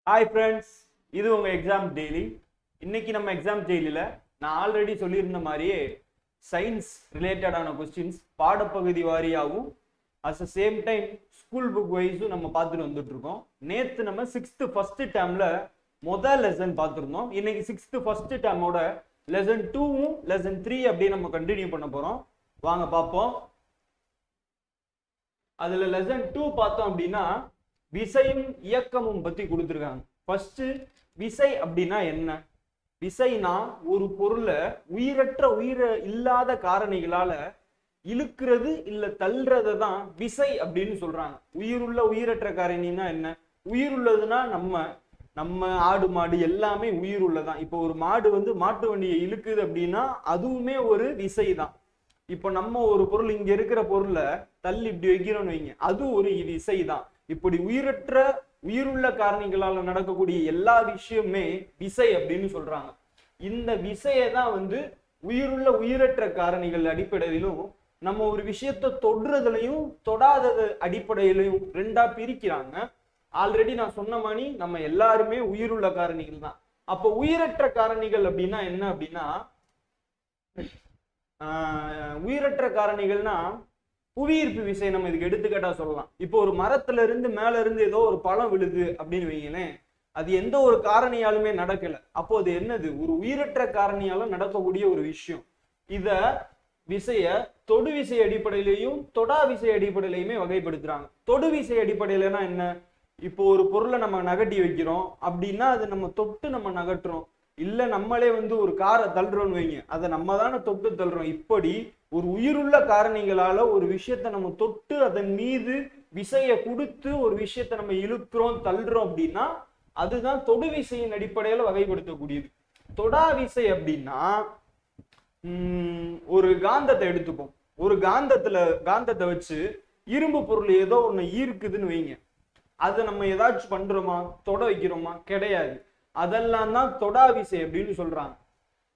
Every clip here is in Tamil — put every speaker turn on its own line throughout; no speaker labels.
Hi friends, இது உங்க எக்ஸாம் டெய்லி. இன்னைக்கு நம்ம எக்ஸாம் டெய்லியில நான் ஆல்ரெடி சொல்லியிருந்த மாதிரியே சயின்ஸ் ரிலேட்டடான கொஸ்டின்ஸ் பாடப்பகுதி வாரியாகவும் at same time school book வைஸும் நம்ம பார்த்துட்டு வந்துட்டு இருக்கோம். நேற்று நம்ம 6th ஃபர்ஸ்ட் டேர்ம்ல முதல் லெசன் பார்த்துருந்தோம். இன்னைக்கு 6th ஃபர்ஸ்ட் டேர்மோட லெசன் 2வும் லெசன் 3 அப்படியே நம்ம கண்டினியூ பண்ண போறோம். வாங்க பார்ப்போம். அதுல லெசன் 2 பார்த்தோம் அப்படின்னா விசையும் இயக்கமும் பத்தி கொடுத்துருக்காங்க. ஃபர்ஸ்ட் விசை அப்படின்னா என்ன? விசைனா ஒரு பொருளை உயிர இல்லாத காரணிகளால இழுக்கிறது இல்ல தள்ளுறதை தான் விசை அப்படின்னு சொல்றாங்க. உயிருள்ள உயிரற்ற காரணினா என்ன? உயிர் உள்ளதுன்னா நம்ம ஆடு மாடு எல்லாமே உயிர் உள்ளதான். இப்போ ஒரு மாடு மாட்டு வண்டியை இழுக்குது அப்படின்னா அதுவுமே ஒரு விசை தான். இப்போ நம்ம ஒரு பொருள் இங்க இருக்கிற பொருளை தள்ளி இப்படி வைக்கிறோம்னு வைங்க, அது ஒரு விசை தான். இப்படி உயிருள்ள காரணிகளால நடக்கக்கூடிய எல்லா விஷயமே விசை அப்படின்னு சொல்றாங்க. இந்த விசையை தான் உயிருள்ள உயிரற்ற காரணிகள் அடிப்படையிலும் நம்ம ஒரு விஷயத்தை தொடுறதுலையும் தொடாதது அடிப்படையிலையும் ரெண்டா பிரிக்கிறாங்க. ஆல்ரெடி நான் சொன்ன மாதிரி நம்ம எல்லாருமே உயிருள்ள காரணிகள் தான். அப்போ உயிரற்ற காரணிகள் அப்படின்னா என்ன அப்படின்னா, உயிரற்ற காரணிகள்னா புவியீர்ப்பு விசை நம்ம இதுக்கு எடுத்துக்காட்டா சொல்லலாம். இப்போ ஒரு மரத்துல இருந்து மேல இருந்து ஏதோ ஒரு பழம் விழுது அப்படின்னு வைங்களேன், அது எந்த ஒரு காரணியாலுமே நடக்கல. அப்போ அது என்னது? ஒரு உயிரற்ற காரணியால நடக்கக்கூடிய ஒரு விஷயம். இத விசைய தொடு விசை அடிப்படையிலையும் தொடா விசை அடிப்படையிலையுமே வகைப்படுத்துறாங்க. தொடு விசை அடிப்படையிலனா என்ன? இப்போ ஒரு பொருளை நம்ம நகட்டி வைக்கிறோம் அப்படின்னா அது நம்ம தொட்டு நம்ம நகட்டுறோம். இல்ல நம்மளே ஒரு காரை தள்ளுறோம்னு வைங்க, அதை நம்ம தானே தொட்டு தள்ளுறோம். இப்படி ஒரு உயிருள்ள காரணிகளால ஒரு விஷயத்தை நம்ம தொட்டு அதன் மீது விசையை கொடுத்து ஒரு விஷயத்தை நம்ம இழுக்கிறோம் தள்ளுறோம் அப்படின்னா அதுதான் தொடு விசையின் அடிப்படையில வகைப்படுத்தக்கூடியது. தொடா விசை அப்படின்னா ஒரு காந்தத்தை எடுத்துப்போம். ஒரு காந்தத்தை வச்சு இரும்பு பொருள் ஏதோ ஒண்ணு ஈர்க்குதுன்னு வைங்க, அதை நம்ம ஏதாச்சும் பண்றோமா? தொட வைக்கிறோமா? கிடையாது. அதெல்லாம் தான் தொடா விசை அப்படின்னு சொல்றாங்க.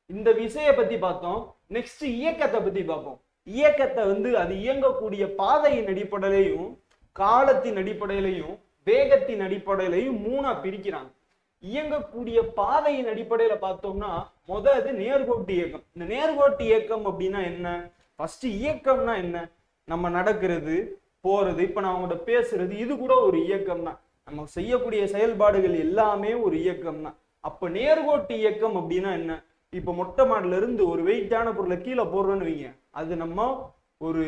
இந்த விசையை பத்தி பார்த்தோம். நெக்ஸ்ட் இயக்கத்தை பத்தி பார்ப்போம். இயக்கத்தை அது இயங்கக்கூடிய பாதையின் அடிப்படையிலையும் காலத்தின் அடிப்படையிலையும் வேகத்தின் அடிப்படையிலையும் மூணா பிரிக்கிறாங்க. இயங்கக்கூடிய பாதையின் அடிப்படையில பார்த்தோம்னா அது நேர்கோட்டு இயக்கம். இந்த நேர்கோட்டு இயக்கம் அப்படின்னா என்ன? ஃபர்ஸ்ட் இயக்கம்னா என்ன? நம்ம நடக்கிறது போறது, இப்ப நான் அவங்கள்ட்ட பேசுறது, இது கூட ஒரு இயக்கம் தான். நம்ம செய்யக்கூடிய செயல்பாடுகள் எல்லாமே ஒரு இயக்கம் தான். அப்ப நேர்கோட்டு இயக்கம் அப்படின்னா என்ன? இப்ப மொட்டை மாடில இருந்து ஒரு வெயிட்டான பொருளை கீழே போடுறோன்னு வைங்க, அது நம்ம ஒரு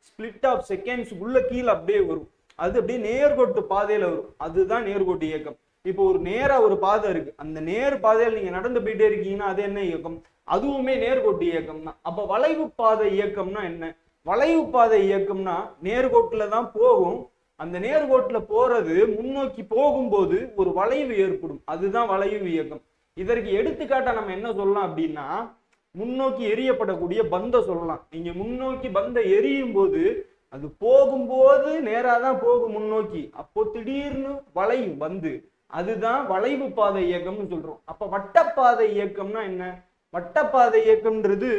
ஸ்பிளிட் ஆஃப் செகண்ட்ஸ்க்குள்ள கீழே அப்படியே வரும். அது அப்படியே நேர்கோட்டு பாதையில வரும். அதுதான் நேர்கோட்டு இயக்கம். இப்போ ஒரு நேரா ஒரு பாதை இருக்கு, அந்த நேர் பாதையில நீங்க நடந்து போயிட்டே இருக்கீங்கன்னா அது என்ன இயக்கம்? அதுவுமே நேர்கோட்டு இயக்கம் தான். அப்ப வளைவு பாதை இயக்கம்னா என்ன? வளைவு பாதை இயக்கம்னா நேர்கோட்டுல தான் போகும். அந்த நேர்கோட்டுல போறது முன்னோக்கி போகும்போது ஒரு வளைவு ஏற்படும். அதுதான் வளைவு இயக்கம். இதற்கு எடுத்துக்காட்டா நம்ம என்ன சொல்லலாம் அப்படின்னா, முன்னோக்கி எரியப்படக்கூடிய பந்தை சொல்லலாம். நீங்க முன்னோக்கி பந்தை எரியும் போது அது போகும்போது நேராதான் போகும் முன்னோக்கி, அப்போ திடீர்னு வளையும் பந்து, அதுதான் வளைவு பாதை இயக்கம்னு சொல்றோம். அப்ப வட்டப்பாதை இயக்கம்னா என்ன? வட்டப்பாதை இயக்கம்ன்றது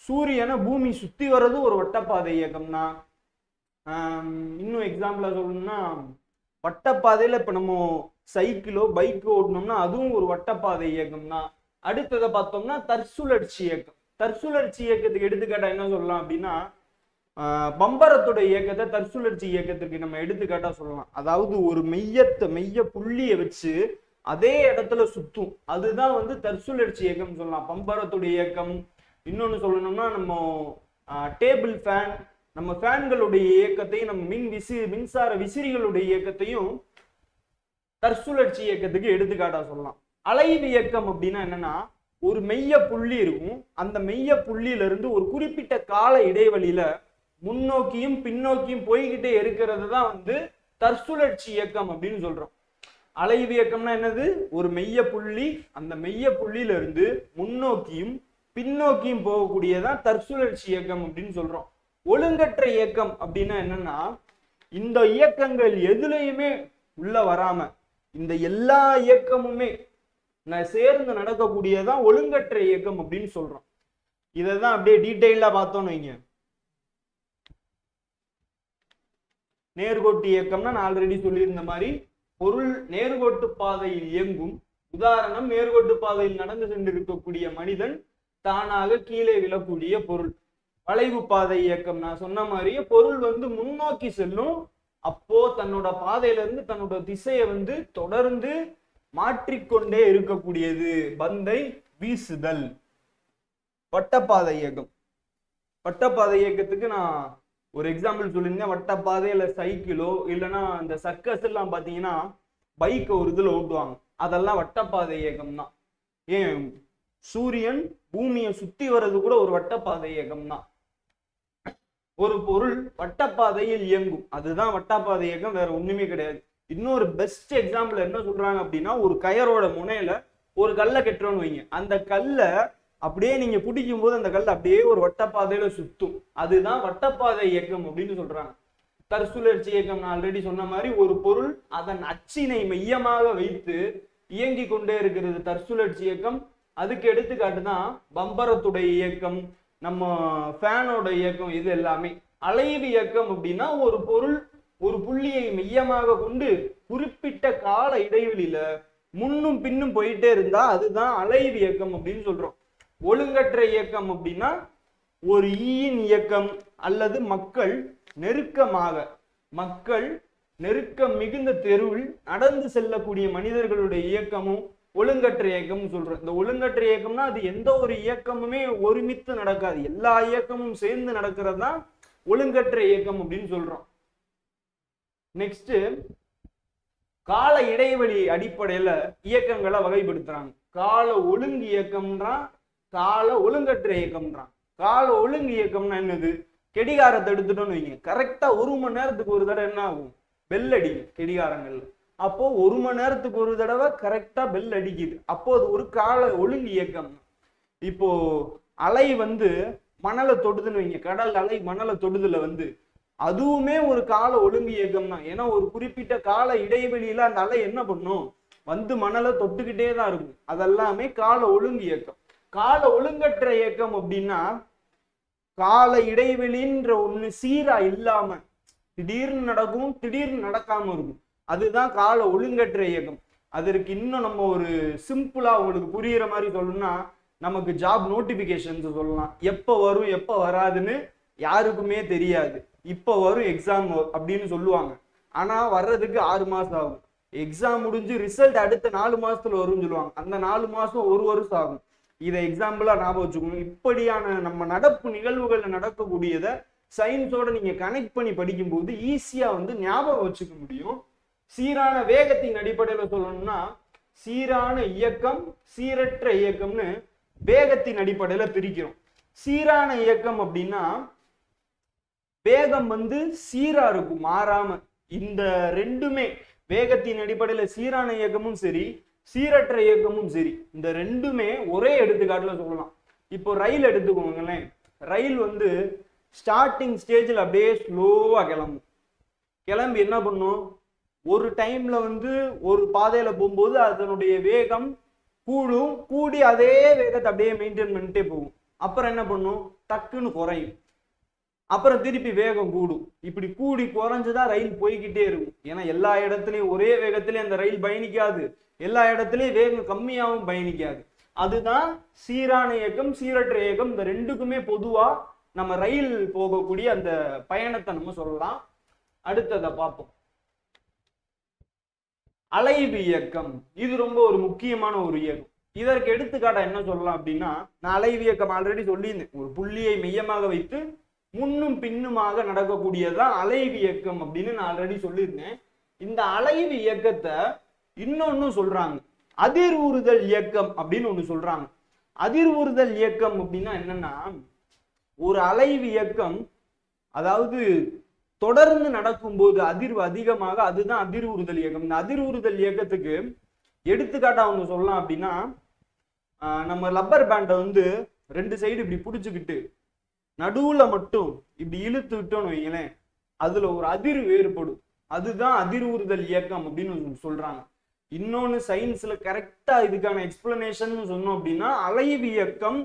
சூரியனை பூமி சுத்தி வர்றது ஒரு வட்டப்பாதை இயக்கம் தான். இன்னும் எக்ஸாம்பிளா சொல்லணும்னா, வட்டப்பாதையில இப்ப நம்ம சைக்கிளோ பைக்கோ ஓடணும்னா அதுவும் ஒரு வட்டப்பாதை இயக்கம் தான். அடுத்ததை பார்த்தோம்னா தற்சுழற்சி இயக்கம். தற்சுழற்சி இயக்கத்துக்கு எடுத்துக்காட்டா என்ன சொல்லலாம் அப்படின்னா, பம்பரத்துடைய இயக்கத்தை தற்சுழற்சி இயக்கத்திற்கு நம்ம எடுத்துக்காட்டா சொல்லலாம். அதாவது ஒரு மெய்ய புள்ளியை வச்சு அதே இடத்துல சுத்தும், அதுதான் தற்சுழற்சி இயக்கம் சொல்லலாம். பம்பரத்துடைய இயக்கம். இன்னொன்னு சொல்லணும்னா நம்ம டேபிள் ஃபேன், நம்ம ஃபேன்களுடைய இயக்கத்தையும் நம்ம மின்சார விசிறிகளுடைய இயக்கத்தையும் தற்சுழற்சி இயக்கத்துக்கு எடுத்துக்காட்டா சொல்லலாம். அலைவு இயக்கம் அப்படின்னா என்னன்னா, ஒரு மெய்ய புள்ளி இருக்கும், அந்த மெய்ய புள்ளியில இருந்து ஒரு குறிப்பிட்ட கால இடைவெளியில முன்னோக்கியும் பின்னோக்கியும் போய்கிட்டே இருக்கிறது தான் தற்சுழற்சி இயக்கம் அப்படின்னு சொல்றோம். அலைவு இயக்கம்னா என்னது? ஒரு மெய்ய புள்ளி, அந்த மெய்ய புள்ளியில இருந்து முன்னோக்கியும் பின்னோக்கியும் போகக்கூடியதான் தற்சுழற்சி இயக்கம் அப்படின்னு சொல்றோம். ஒழுங்கற்ற இயக்கம் அப்படின்னா என்னன்னா, இந்த இயக்கங்கள் எதுலையுமே உள்ள வராம இந்த எல்லா இயக்கமுமே சேர்ந்து நடக்கக்கூடியதான் ஒழுங்கற்ற இயக்கம் அப்படின்னு சொல்றோம். இதைதான் அப்படியே டீட்டெயிலா பார்த்தோம்னு வைங்க. நேர்கோட்டு இயக்கம்னா நான் ஆல்ரெடி சொல்லியிருந்த மாதிரி பொருள் நேர்கோட்டு பாதையில் இயங்கும். உதாரணம், நேர்கோட்டு பாதையில் நடந்து சென்றிருக்கக்கூடிய மனிதன் தானாக கீழே விழக்கூடிய பொருள். வளைவு பாதை இயக்கம், நான் சொன்ன மாதிரியே பொருள் முன்னோக்கி செல்லும். அப்போ தன்னோட பாதையில இருந்து தன்னோட திசையை தொடர்ந்து மாற்றிக்கொண்டே இருக்கக்கூடியது பந்தை வீசுதல். வட்டப்பாதை இயக்கம். வட்டப்பாதை இயக்கத்துக்கு நான் ஒரு எக்ஸாம்பிள் சொல்லியிருந்தேன். வட்டப்பாதையில சைக்கிளோ இல்லைன்னா இந்த சர்க்கஸ் எல்லாம் பாத்தீங்கன்னா பைக்கை ஒரு இதுல ஓட்டுவாங்க, அதெல்லாம் வட்டப்பாதை இயக்கம் தான். ஏன் சூரியன் பூமியை சுத்தி வர்றது கூட ஒரு வட்டப்பாதை இயக்கம் தான். ஒரு பொருள் வட்டப்பாதையில் இயங்கும், அதுதான் வட்டப்பாதை இயக்கம், வேற ஒண்ணுமே கிடையாது. இன்னொரு பெஸ்ட் எக்ஸாம்பிள் என்ன சொல்றாங்க அப்படின்னா, ஒரு கயரோட முனையில ஒரு கல்லை கட்டுறோன்னு வைங்க, அந்த கல்லை அப்படியே நீங்க பிடிக்கும் போது அந்த கல் அப்படியே ஒரு வட்டப்பாதையில சுத்தும், அதுதான் வட்டப்பாதை இயக்கம் அப்படின்னு சொல்றாங்க. தற்சுழற்சி இயக்கம் நான் ஆல்ரெடி சொன்ன மாதிரி ஒரு பொருள் அதன் அச்சினை மையமாக வைத்து இயங்கி கொண்டே இருக்கிறது தற்சுழற்சி இயக்கம். அதுக்கு எடுத்துக்காட்டு தான் பம்பரத்துடைய இயக்கம், நம்ம ஃபேனோட இயக்கம். இது எல்லாமே அலைவு இயக்கம். அப்படின்னா ஒரு பொருள் ஒரு புள்ளியை மையமாக கொண்டு குறிப்பிட்ட கால இடைவெளியில முன்னும் பின்னும் போயிட்டே இருந்தா அதுதான் அலைவு இயக்கம் அப்படின்னு சொல்றோம். ஒழுங்கற்ற இயக்கம் அப்படின்னா ஒரு ஈயின் இயக்கம் அல்லது மக்கள் நெருக்கம் மிகுந்த தெருவில் நடந்து செல்லக்கூடிய மனிதர்களுடைய இயக்கமும் ஒழுங்கற்ற இயக்கம் சொல்றோம். இந்த ஒழுங்கற்ற இயக்கம்னா அது எந்த ஒரு இயக்கமுமே ஒருமித்து நடக்காது, எல்லா இயக்கமும் சேர்ந்து நடக்கிறது தான் ஒழுங்கற்ற இயக்கம் அப்படின்னு சொல்றோம். நெக்ஸ்ட், கால இடைவெளி அடிப்படையில இயக்கங்களை வகைப்படுத்துறாங்க. கால ஒழுங்கு இயக்கம்ன்றான், கால ஒழுங்கற்ற இயக்கம்ன்றான். கால ஒழுங்கு இயக்கம்னா என்னது? கெடிகாரத்தை எடுத்துட்டோம்னு வைங்க, கரெக்டா 1 மணி நேரத்துக்கு ஒரு தடவை என்ன ஆகும்? பெல் அடிக்கும் கெடிகாரங்கள்ல. அப்போ 1 மணி நேரத்துக்கு ஒரு தடவை கரெக்டா பெல் அடிக்குது, அப்போ அது ஒரு கால ஒழுங்கு இயக்கம். இப்போ அலை மணலை தொடுதுன்னு வைங்க, கடல் அலை மணலை தொடுதுல அதுவுமே ஒரு கால ஒழுங்கு இயக்கம் தான். ஏன்னா ஒரு குறிப்பிட்ட கால இடைவெளியில அந்த அலை என்ன பண்ணும்? மணலை தொட்டுக்கிட்டே தான் இருக்கும். அதெல்லாமே கால ஒழுங்கு இயக்கம். கால ஒழுங்கற்ற இயக்கம் அப்படின்னா கால இடைவெளின்ற ஒண்ணு சீரா இல்லாம திடீர்னு நடக்கும், திடீர்னு நடக்காம இருக்கும், அதுதான் கால ஒழுங்கற்ற இயக்கம். அதற்கு இன்னும் நம்ம ஒரு சிம்பிளா உங்களுக்கு புரியுற மாதிரி சொல்லணும்னா, நமக்கு ஜாப் நோட்டிபிகேஷன்ஸ் சொல்லலாம். எப்ப வரும் எப்ப வராதுன்னு யாருக்குமே தெரியாது. இப்ப வரும் எக்ஸாம் அப்படின்னு சொல்லுவாங்க, ஆனா வர்றதுக்கு 6 மாசம் ஆகும். எக்ஸாம் முடிஞ்சு ரிசல்ட் அடுத்த 4 மாசத்துல வரும்னு சொல்லுவாங்க, அந்த 4 மாசம் 1 வருஷம் ஆகும். இதை எக்ஸாம்பிளா ஞாபகம் வச்சுக்கணும். இப்படியான நம்ம நடப்பு நிகழ்வுகள்ல நடக்கக்கூடியதை சயின்ஸோட நீங்க கனெக்ட் பண்ணி படிக்கும்போது ஈஸியா ஞாபகம் வச்சுக்க முடியும். சீரான வேகத்தின் அடிப்படையில சொல்லணும்னா சீரான இயக்கம், சீரற்ற இயக்கம்னு வேகத்தின் அடிப்படையில பிரிக்கிறோம். சீரான இயக்கம் அப்படின்னா வேகம் சீரா இருக்கும், மாறாம. இந்த ரெண்டுமே வேகத்தின் அடிப்படையில சீரான இயக்கமும் சரி, சீரற்ற இயக்கமும் சரி, இந்த ரெண்டுமே ஒரே எடுத்துக்காட்டுல சொல்லலாம். இப்போ ரயில் எடுத்துக்கோங்களேன். ரயில் ஸ்டார்டிங் ஸ்டேஜில் அப்படியே ஸ்லோவா கிளம்பி என்ன பண்ணும்? ஒரு டைம்ல ஒரு பாதையில போகும்போது அதனுடைய வேகம் கூடி அதே வேகத்தை அப்படியே மெயின்டைன் பண்ணிட்டே போகும். அப்புறம் என்ன பண்ணும்? டக்குன்னு குறையும், அப்புறம் திருப்பி வேகம் கூடும். இப்படி கூடி குறைஞ்சுதான் ரயில் போய்கிட்டே இருக்கும். ஏன்னா எல்லா இடத்துலயும் ஒரே வேகத்திலேயே அந்த ரயில் பயணிக்காது, எல்லா இடத்துலயும் வேகம் கம்மியாகவும் பயணிக்காது. அதுதான் சீரான இயக்கம், சீரற்ற இயக்கம். இந்த ரெண்டுக்குமே பொதுவா நம்ம ரயில் போகக்கூடிய அந்த பயணத்தை நம்ம சொல்லலாம். அடுத்ததை பார்ப்போம். அலைவு இயக்கம், இது ரொம்ப ஒரு முக்கியமான ஒரு இயக்கம். இதற்கு எடுத்துக்காட்டா என்ன சொல்லலாம் அப்படின்னா, நான் அலைவு இயக்கம் ஆல்ரெடி சொல்லியிருந்தேன். ஒரு புள்ளியை மையமாக வைத்து முன்னும் பின்னுமாக நடக்கக்கூடியதான் அலைவு இயக்கம் அப்படின்னு நான் ஆல்ரெடி சொல்லியிருந்தேன். இந்த அலைவு இயக்கத்தை இன்னொன்னு சொல்றாங்க, அதிர்வுறுதல் இயக்கம் அப்படின்னு ஒண்ணு சொல்றாங்க. அதிர்வுறுதல் இயக்கம் அப்படின்னா என்னன்னா, ஒரு அலைவு இயக்கம் அதாவது தொடர்ந்து நடக்கும்போது அதிர்வு அதிகமாக, அதுதான் அதிர்வுறுதல் இயக்கம். இந்த அதிர்வுறுதல் இயக்கத்துக்கு எடுத்துக்காட்டா ஒண்ணு சொல்லலாம் அப்படின்னா, நம்ம ரப்பர் பேண்டை 2 சைடு இப்படி பிடிச்சுக்கிட்டு நடுவுல மட்டும் இப்படி இழுத்து விட்டோம்னு வைங்களேன், அதுல ஒரு அதிர்வு ஏற்படும், அதுதான் அதிர்வுறுதல் இயக்கம் அப்படின்னு சொல்றாங்க. இன்னொன்னு சயின்ஸ்ல கரெக்டா இதுக்கான எக்ஸ்பிளனேஷன் சொன்னோம் அப்படின்னா, அலைவு இயக்கம்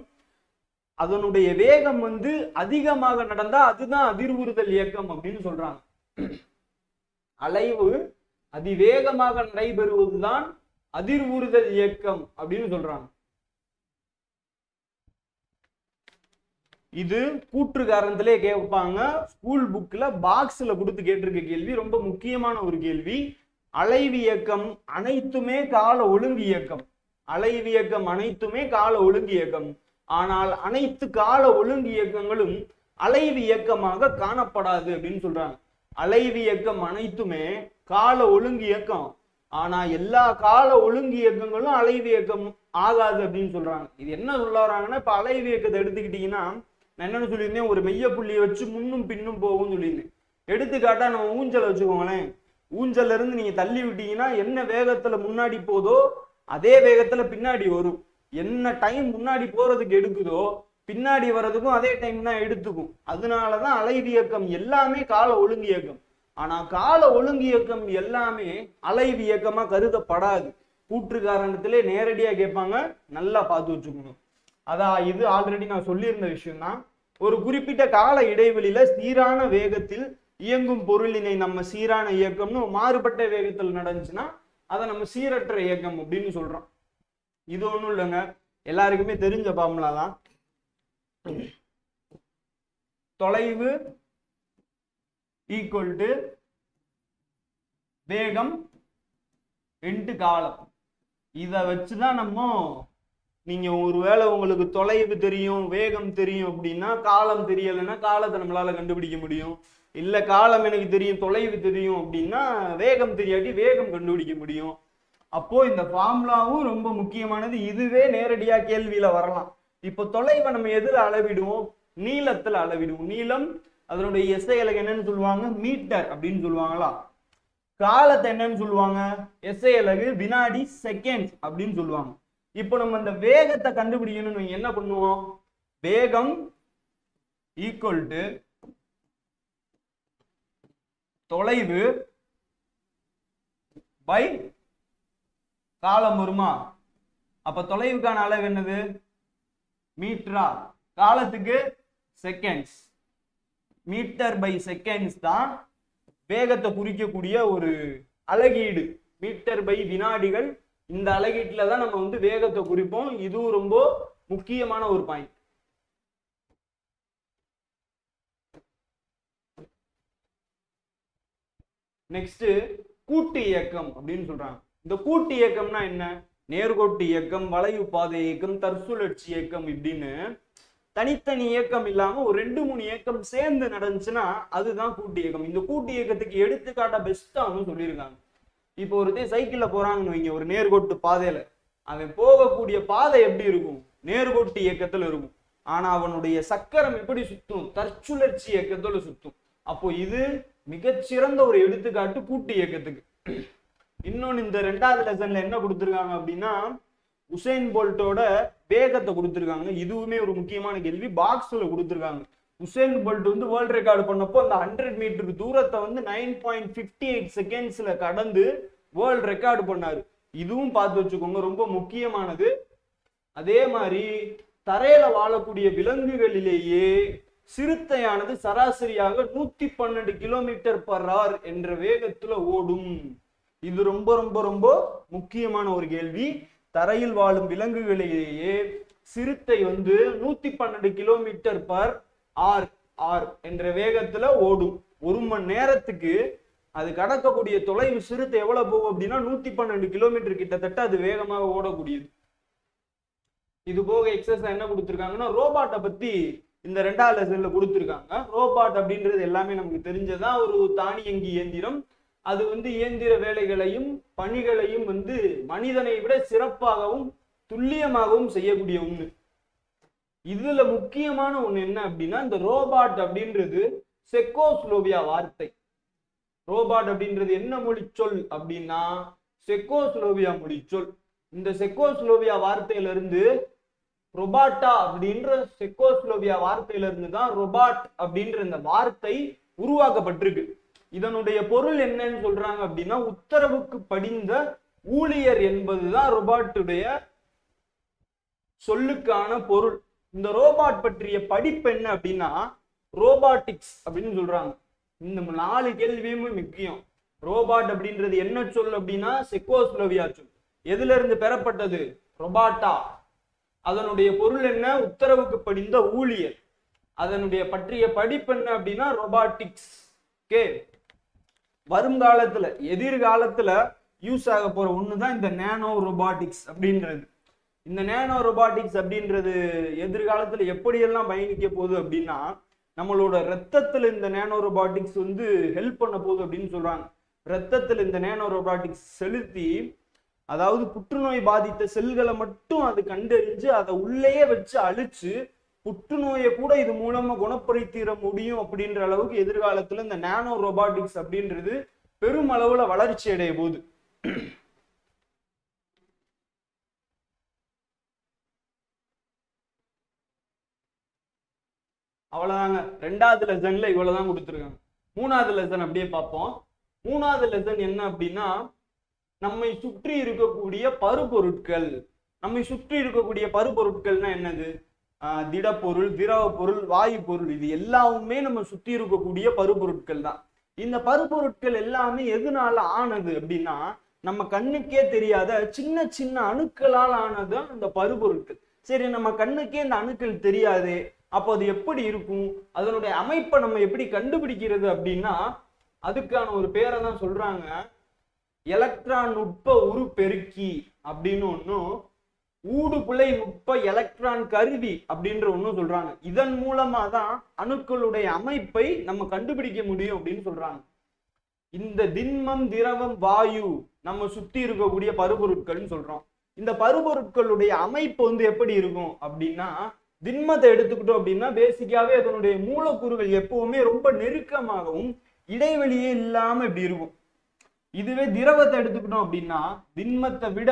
அதனுடைய வேகம் அதிகமாக நடந்தா அதுதான் அதிர்வுறுதல் இயக்கம் அப்படின்னு சொல்றாங்க. அலைவு அதிவேகமாக நடைபெறுவதுதான் அதிர்வுறுதல் இயக்கம் அப்படின்னு சொல்றாங்க. இது கூற்று காரணத்திலே கேட்பாங்க. ஸ்கூல் புக்ல பாக்ஸ்ல கொடுத்து கேட்டிருக்க கேள்வி, ரொம்ப முக்கியமான ஒரு கேள்வி. அலைவு இயக்கம் அனைத்துமே கால ஒழுங்கு இயக்கம். அலைவு இயக்கம் அனைத்துமே கால ஒழுங்கு இயக்கம். ஆனால் அனைத்து கால ஒழுங்கு இயக்கங்களும் அலைவு இயக்கமாக காணப்படாது அப்படின்னு சொல்றாங்க. அலைவு இயக்கம் அனைத்துமே கால ஒழுங்கு இயக்கம், ஆனா எல்லா கால ஒழுங்கு இயக்கங்களும் அலைவு இயக்கம் ஆகாது அப்படின்னு சொல்றாங்க. இது என்ன சொல்ல வராங்கன்னா, இப்ப அலைவு இயக்கத்தை எடுத்துக்கிட்டீங்கன்னா, நான் என்னன்னு சொல்லியிருந்தேன், ஒரு மெய்ய புள்ளியை வச்சு முன்னும் பின்னும் போகும்னு சொல்லியிருந்தேன். எடுத்துக்காட்டா நம்ம ஊஞ்சலை வச்சுக்கோங்களேன். ஊஞ்சல்ல இருந்து நீங்க தள்ளி விட்டீங்கன்னா என்ன வேகத்துல முன்னாடி போதோ அதே வேகத்துல பின்னாடி வரும். என்ன டைம் முன்னாடி போறதுக்கு எடுக்குதோ பின்னாடி வர்றதுக்கும் அதே டைம் தான் எடுத்துக்கும். அதனாலதான் அலைவு இயக்கம் எல்லாமே கால ஒழுங்கு இயக்கம். ஆனா கால ஒழுங்கு இயக்கம் எல்லாமே அலைவு இயக்கமா கருதப்படாது. கூற்று காரணத்திலே நேரடியா கேட்பாங்க, நல்லா பார்த்து வச்சுக்கணும். அதான் இது ஆல்ரெடி நான் சொல்லியிருந்த விஷயம் தான். ஒரு குறிப்பிட்ட கால இடைவெளியில சீரான வேகத்தில் இயங்கும் பொருளினை நம்ம சீரான இயக்கம்னு, மாறுபட்ட வேகத்தில் நடந்துச்சுன்னா அதை நம்ம சீரற்ற இயக்கம் அப்படின்னு சொல்றோம். இது ஒண்ணும் இல்லைங்க, எல்லாருக்குமே தெரிஞ்ச ஃபார்முலா தான். தொலைவு ஈக்குவல் டு வேகம் இன்டு காலம். இதை வச்சுதான் நம்ம, நீங்க ஒருவேளை உங்களுக்கு தொலைவு தெரியும் வேகம் தெரியும் அப்படின்னா, காலம் தெரியலைன்னா காலத்தை நம்மளால கண்டுபிடிக்க முடியும். இல்ல காலம் எனக்கு தெரியும் தொலைவு தெரியும் அப்படின்னா வேகம் தெரியாட்டி வேகம் கண்டுபிடிக்க முடியும். அப்போ இந்த ஃபார்முலாவும் ரொம்ப முக்கியமானது. இதுவே நேரடியா கேள்வியில வரலாம். இப்போ தொலைவை நம்ம எதுல அளவிடுவோம்? நீளத்துல அளவிடுவோம். நீளம் அதனுடைய எஸ்ஐ அலகு என்னன்னு சொல்லுவாங்க? மீட்டர் அப்படின்னு சொல்லுவாங்களா? காலத்தை என்னன்னு சொல்லுவாங்க? எஸ்ஐ அலகு வினாடி செகண்ட் அப்படின்னு சொல்லுவாங்க. இப்போ நம்ம இந்த வேகத்தை கண்டுபிடிக்கணும்னு என்ன பண்ணுவோம்? வேகம் ஈக்குவல் டு தொலைவு பை காலம் வருமா? அப்ப தொலைவுக்கான அளவு என்னது? மீட்டரா? காலத்துக்கு செகண்ட்ஸ். மீட்டர் பை செகண்ட்ஸ் தான் வேகத்தை குறிக்கக்கூடிய ஒரு அலகீடு. மீட்டர் பை வினாடிகள், இந்த அலகீட்டுல தான் நம்ம வந்து வேகத்தை குறிப்போம். இதுவும் ரொம்ப முக்கியமான ஒரு பாயிண்ட். நெக்ஸ்ட் கூட்டு இயக்கம் அப்படின்னு சொல்றாங்க. இந்த கூட்டு இயக்கம்னா என்ன? நேர்கோட்டு இயக்கம், வளைவு பாதை இயக்கம், தற்சுழற்சி இயக்கம் இப்படின்னு தனித்தனி இயக்கம் இல்லாம ஒரு 2-3 இயக்கம் சேர்ந்து நடந்துச்சுன்னா அதுதான் கூட்டு இயக்கம். இந்த கூட்டு இயக்கத்துக்கு எடுத்துக்காட்டா பெஸ்டானு சொல்லியிருக்காங்க. இப்போ ஒருத்தர் சைக்கிள்ல போறாங்கன்னு வைங்க, ஒரு நேர்கோட்டு பாதையில, அவன் போகக்கூடிய பாதை எப்படி இருக்கும்? நேர்கோட்டு இயக்கத்துல இருக்கும். ஆனா அவனுடைய சக்கரம் எப்படி சுத்தும்? தற்சுழற்சி இயக்கத்துல சுத்தும். அப்போ இது மிகச்சிறந்த ஒரு எடுத்துக்காட்டு கூட்டு இயக்கத்துக்கு. இன்னொன்னு, இந்த 2வது லெசன்ல என்ன கொடுத்திருக்காங்க அப்படின்னா, உசைன் போல்ட்டோட வேகத்தை கொடுத்திருக்காங்க. இதுவுமே ஒரு முக்கியமான கேள்வி. பாக்ஸ்ல கொடுத்திருக்காங்க. உசைன் போல்ட் வந்து வேர்ல்ட் ரெக்கார்டு பண்ணப்போ அந்த 100 மீட்டர் தூரத்தை வந்து 9.58 செகண்ட்ஸ்ல கடந்து வேர்ல்ட் ரெக்கார்டு பண்ணாரு. இதுவும் பார்த்து வச்சுக்கோங்க, ரொம்ப முக்கியமானது. அதே மாதிரி தரையில வாழக்கூடிய விலங்குகளிலேயே சிறுத்தையானது சராசரியாக 112 km/h என்ற வேகத்துல ஓடும். இது ரொம்ப ரொம்ப ரொம்ப முக்கியமான ஒரு கேள்வி. தரையில் வாழும் விலங்குகளிலேயே சிறுத்தை வந்து 112 km/h என்ற வேகத்துல ஓடும். 1 மணி நேரத்துக்கு அது கடக்கக்கூடிய தொலைவு சிறுத்தை எவ்வளவு போகும் அப்படின்னா 112 கிலோமீட்டர் கிட்டத்தட்ட அது வேகமாக ஓடக்கூடியது. இது போக எக்ஸசைஸ் என்ன கொடுத்திருக்காங்கன்னா, ரோபாட்டை பத்தி இந்த 2வது லெசன்ல கொடுத்திருக்காங்க. ரோபாட் அப்படின்றது எல்லாமே நமக்கு தெரிஞ்சதா, ஒரு தானியங்கி இயந்திரம். அது வந்து இயந்திர வேலைகளையும் பணிகளையும் வந்து மனிதனை விட சிறப்பாகவும் துல்லியமாகவும் செய்யக்கூடிய ஒண்ணு. இதுல முக்கியமான ஒண்ணு என்ன அப்படின்னா, இந்த ரோபாட் அப்படின்றது செக்கோஸ்லோவியா வார்த்தை. ரோபாட் அப்படின்றது என்ன மொழி சொல் அப்படின்னா செக்கோஸ்லோவியா மொழி சொல். இந்த செக்கோஸ்லோவியா வார்த்தையில இருந்து ரொபாட்டா அப்படின்ற செக்கோஸ்லோவியா வார்த்தையில இருந்து தான் ரொபாட் அப்படின்ற இந்த வார்த்தை உருவாக்கப்பட்டிருக்கு. இதனுடைய பொருள் என்னன்னு சொல்றாங்க அப்படின்னா, உத்தரவுக்கு படிந்த ஊழியர் என்பதுதான் ரொபாட்டுடைய சொல்லுக்கான பொருள். இந்த ரோபாட் பற்றிய படிப்பு என்ன அப்படின்னா ரோபாட்டிக்ஸ் அப்படின்னு சொல்றாங்க. இந்த 4 கேள்வியுமே முக்கியம். ரோபாட் அப்படின்றது என்ன சொல் அப்படின்னா செக்கோஸ்லோவியா சொல். எதுல இருந்து பெறப்பட்டது? ரொபாட்டா. அதனுடைய பொருள் என்ன? உத்தரவுக்கு படிந்த ஊழியர். அதனுடைய பற்றிய படிப்பு என்ன அப்படின்னா ரொபாட்டிக்ஸ். ஓகே, வருங்காலத்துல எதிர்காலத்துல யூஸ் ஆக போற ஒண்ணுதான் இந்த நேனோ ரொபாட்டிக்ஸ் அப்படின்றது. இந்த நேனோ ரொபாட்டிக்ஸ் அப்படின்றது எதிர்காலத்துல எப்படியெல்லாம் பயணிக்க போகுது அப்படின்னா, நம்மளோட ரத்தத்துல இந்த நேனோ ரொபாட்டிக்ஸ் வந்து ஹெல்ப் பண்ண போகுது அப்படின்னு சொல்றாங்க. ரத்தத்துல இந்த நேனோ ரொபாட்டிக்ஸ் செலுத்தி, அதாவது புற்றுநோய் பாதித்த செல்களை மட்டும் அது கண்டறிஞ்சு அதை உள்ளேயே வச்சு அழிச்சு புற்றுநோயை கூட இது மூலமா குணப்படுத்திட முடியும் அப்படின்ற அளவுக்கு எதிர்காலத்துல இந்த நேனோ ரொபாட்டிக்ஸ் அப்படின்றது பெரும் அளவுல வளர்ச்சி அடைய போகுது. அவ்வளவுதாங்க. 2வது லெசன்ல இவ்வளவுதான் கொடுத்துருக்காங்க. 3வது லெசன் அப்படியே பார்ப்போம். 3வது லெசன் என்ன அப்படின்னா, நம்மை சுற்றி இருக்கக்கூடிய பருப்பொருட்கள். நம்மை சுற்றி இருக்கக்கூடிய பருப்பொருட்கள்னா என்னது? திடப்பொருள், திரவ பொருள், வாயு பொருள், இது எல்லாமே நம்ம சுற்றி இருக்கக்கூடிய பருப்பொருட்கள் தான். இந்த பருப்பொருட்கள் எல்லாமே எதனால ஆனது அப்படின்னா, நம்ம கண்ணுக்கே தெரியாத சின்ன சின்ன அணுக்களால் ஆனதுதான் இந்த பருப்பொருட்கள். சரி, நம்ம கண்ணுக்கே இந்த அணுக்கள் தெரியாது, அப்போ அது எப்படி இருக்கும்? அதனுடைய அமைப்பை நம்ம எப்படி கண்டுபிடிக்கிறது அப்படின்னா, அதுக்கான ஒரு பேரை தான் சொல்றாங்க, எலக்ட்ரான் நுட்ப உருப்பெருக்கி அப்படின்னு ஒன்னும், ஊடுபுலை நுட்ப எலக்ட்ரான் கருவி அப்படின்ற ஒன்னும் சொல்றாங்க. இதன் மூலமா தான் அணுக்களுடைய அமைப்பை நம்ம கண்டுபிடிக்க முடியும் அப்படின்னு சொல்றாங்க. இந்த திண்மம், திரவம், வாயு நம்ம சுத்தி இருக்கக்கூடிய பருப்பொருட்கள்னு சொல்றோம். இந்த பருப்பொருட்களுடைய அமைப்பு வந்து எப்படி இருக்கும் அப்படின்னா, திண்மத்தை எடுத்துக்கிட்டோம் அப்படின்னா பேசிக்காவே அதனுடைய மூலக்கூறுகள் எப்பவுமே ரொம்ப நெருக்கமாகவும் இடைவெளியே இல்லாம இப்படி இருக்கும். இதுவே திரவத்தை எடுத்துக்கிட்டோம் அப்படின்னா திண்மத்தை விட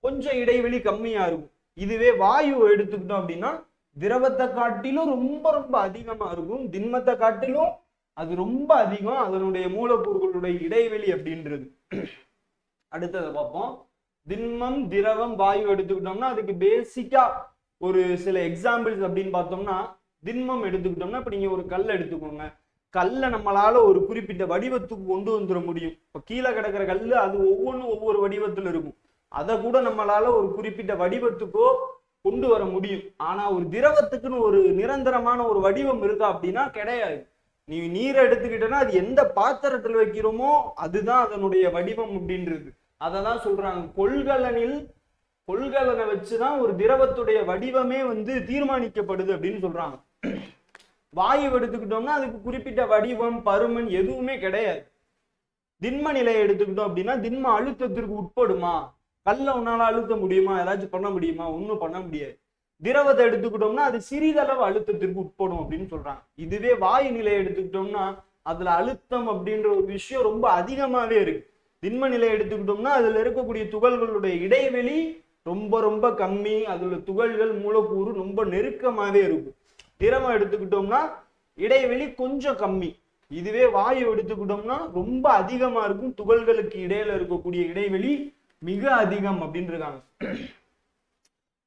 கொஞ்சம் இடைவெளி கம்மியா இருக்கும். இதுவே வாயுவை எடுத்துக்கிட்டோம் அப்படின்னா திரவத்தை காட்டிலும் ரொம்ப ரொம்ப அதிகமா இருக்கும், திண்மத்தை காட்டிலும் அது ரொம்ப அதிகம் அதனுடைய மூலக்கூறுகளுடைய இடைவெளி அப்படின்றது. அடுத்ததை பார்ப்போம். திண்மம், திரவம், வாயு எடுத்துக்கிட்டோம்னா அதுக்கு பேசிக்கா ஒரு சில எக்ஸாம்பிள்ஸ் அப்படின்னு பார்த்தோம்னா, திண்மம் எடுத்துக்கிட்டோம்னா இப்ப நீங்க ஒரு கல் எடுத்துக்கோங்க. கல்லை நம்மளால ஒரு குறிப்பிட்ட வடிவத்துக்கு கொண்டு வந்துட முடியும். இப்ப கீழே கிடக்கிற கல் அது ஒவ்வொன்றும் ஒவ்வொரு வடிவத்துல இருக்கும். அதை கூட நம்மளால ஒரு குறிப்பிட்ட வடிவத்துக்கோ கொண்டு வர முடியும். ஆனா ஒரு திரவத்துக்குன்னு ஒரு நிரந்தரமான ஒரு வடிவம் இருக்கா அப்படின்னா கிடையாது. நீ நீரை எடுத்துக்கிட்டனா அது எந்த பாத்திரத்துல வைக்கிறோமோ அதுதான் அதனுடைய வடிவம் அப்படின்றது. அததான் சொல்றாங்க, கொள்கலனை வச்சுதான் ஒரு திரவத்துடைய வடிவமே வந்து தீர்மானிக்கப்படுது அப்படின்னு சொல்றாங்க. வாயு எடுத்துக்கிட்டோம்னா அதுக்கு குறிப்பிட்ட வடிவம், பருமன் எதுவுமே கிடையாது. திண்ம நிலையை எடுத்துக்கிட்டோம் அப்படின்னா திண்ம அழுத்தத்திற்கு உட்படுமா? கல்ல உன்னால அழுத்த முடியுமா? ஏதாச்சும் பண்ண முடியுமா? ஒன்றும் பண்ண முடியாது. திரவத்தை எடுத்துக்கிட்டோம்னா அது சிறிதளவு அழுத்தத்திற்கு உட்படும் அப்படின்னு சொல்றாங்க. இதுவே வாயு நிலையை எடுத்துக்கிட்டோம்னா அதுல அழுத்தம் அப்படின்ற ஒரு விஷயம் ரொம்ப அதிகமாவே இருக்கு. திண்ம நிலையை எடுத்துக்கிட்டோம்னா அதுல இருக்கக்கூடிய துகள்களுடைய இடைவெளி ரொம்ப ரொம்ப கம்மி, அதுல துகள்கள் மூலக்கூறு ரொம்ப நெருக்கமாவே இருக்கும். திரவம் எடுத்துக்கிட்டோம்னா இடைவெளி கொஞ்சம் கம்மி. இதுவே வாயு எடுத்துக்கிட்டோம்னா ரொம்ப அதிகமா இருக்கும், துகள்களுக்கு இடையில இருக்கக்கூடிய இடைவெளி மிக அதிகம் அப்படின்னு இருக்காங்க.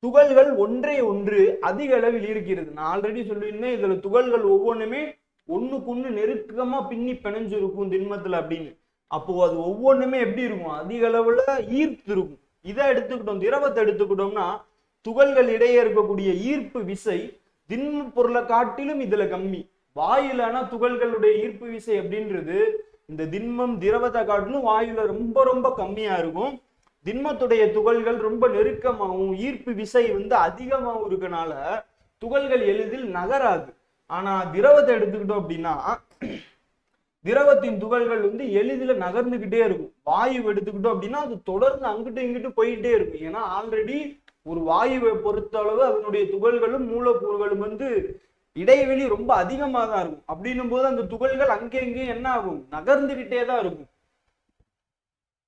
துகள்கள் ஒன்றே ஒன்று அதிக அளவில் இருக்கிறது. நான் ஆல்ரெடி சொல்லியிருந்தேன், இதுல துகள்கள் ஒவ்வொன்றுமே ஒண்ணுக்கு நெருக்கமா பின்னி பிணைஞ்சிருக்கும் திண்மத்துல அப்படின்னு. அப்போ அது ஒவ்வொன்றுமே எப்படி இருக்கும்? அதிக அளவுல ஈர்த்து இருக்கும். இதை எடுத்துக்கிட்டோம். திரவத்தை எடுத்துக்கிட்டோம்னா துகள்கள் இடையே இருக்கக்கூடிய ஈர்ப்பு விசை திண்ம பொருளை காட்டிலும் இதுல கம்மி. வாயுலனா துகள்களுடைய ஈர்ப்பு விசை அப்படின்றது இந்த திண்மம், திரவத்தை காட்டிலும் வாயுல ரொம்ப ரொம்ப கம்மியா இருக்கும். திண்மத்துடைய துகள்கள் ரொம்ப நெருக்கமாகவும் ஈர்ப்பு விசை வந்து அதிகமாகவும் இருக்கனால துகள்கள் எளிதில் நகராது. ஆனா திரவத்தை எடுத்துக்கிட்டோம் அப்படின்னா திரவத்தின் துகள்கள் வந்து எளிதில் நகர்ந்துகிட்டே இருக்கும். வாயு எடுத்துக்கிட்டோம் அப்படின்னா அது தொடர்ந்து அங்கிட்டு இங்கிட்டு போயிட்டே இருக்கும். ஏன்னா ஆல்ரெடி ஒரு வாயுவை பொறுத்த அளவு அதனுடைய துகள்களும் மூலக்கூறுகளும் வந்து இடைவெளி ரொம்ப அதிகமாக தான் இருக்கும். அப்படின்னும் போது அந்த துகள்கள் அங்கே இங்கேயும் என்ன ஆகும்? நகர்ந்துகிட்டே தான் இருக்கும்.